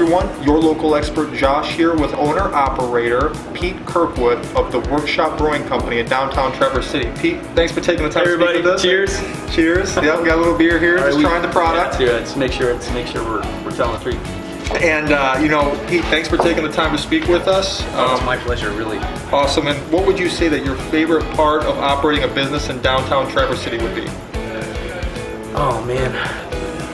everyone, your local expert Josh here with owner-operator Pete Kirkwood of the Workshop Brewing Company in downtown Traverse City. Pete, thanks for taking the time to speak with us. Cheers. Cheers. Yep, got a little beer here, just trying the product. Yeah, let's make sure we're telling the truth. And Pete, thanks for taking the time to speak with us. It's my pleasure, really. Awesome. And what would you say that your favorite part of operating a business in downtown Traverse City would be? Oh man,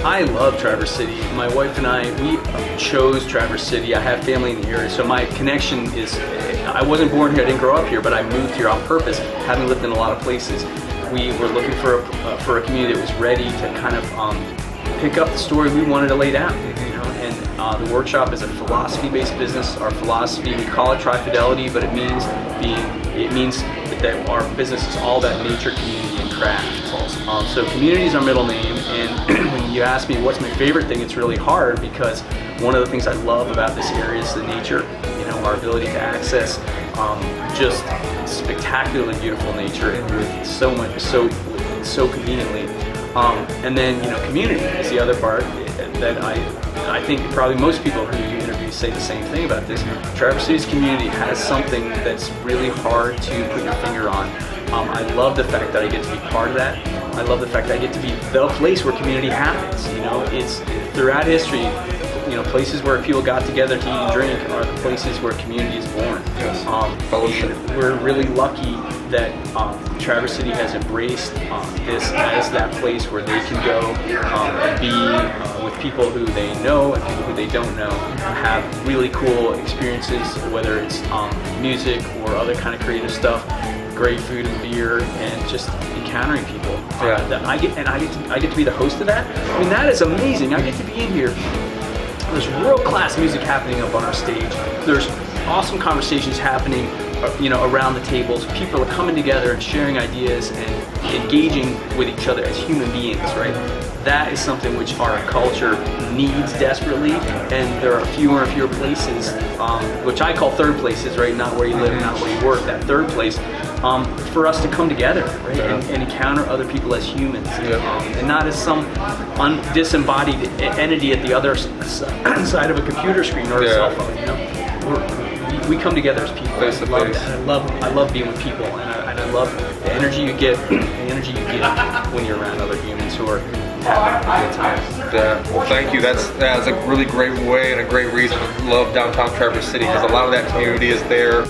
I love Traverse City. My wife and I, we chose Traverse City. I have family in the area, so my connection is, I wasn't born here, I didn't grow up here, but I moved here on purpose, having lived in a lot of places. We were looking for a community that was ready to kind of pick up the story we wanted to lay down. And the Workshop is a philosophy-based business. Our philosophy, we call it Tri-Fidelity, but it means that our business is all about nature, community, and craft. So community is our middle name, and when you ask me what's my favorite thing, it's really hard because one of the things I love about this area is the nature, our ability to access just spectacularly beautiful nature with so conveniently. And then community is the other part that I think probably most people who you interview say the same thing about this. Traverse City's community has something that's really hard to put your finger on. I love the fact that I get to be part of that. I love the fact that I get to be the place where community happens. It's throughout history, places where people got together to eat and drink are the places where community is born. Yes. Fellowship. We're really lucky that Traverse City has embraced this as that place where they can go and be with people who they know and people who they don't know, have really cool experiences, whether it's music or other kind of creative stuff, great food and beer, and just encountering people. That I get to be the host of that. I mean, that is amazing. I get to be in here. There's world-class music happening up on our stage. There's awesome conversations happening, around the tables. People are coming together and sharing ideas and engaging with each other as human beings, right? That is something which our culture needs desperately, and there are fewer and fewer places, which I call third places, right? Not where you live, not where you work, that third place, for us to come together, right? And encounter other people as humans, and not as some disembodied entity at the other side of a computer screen or a cell phone, we come together as people. Face to face. I love being with people, and I love the energy you get. When you're around other humans who are having a good time. Well, thank you. That's a really great way and a great reason to love downtown Traverse City, because a lot of that community is there.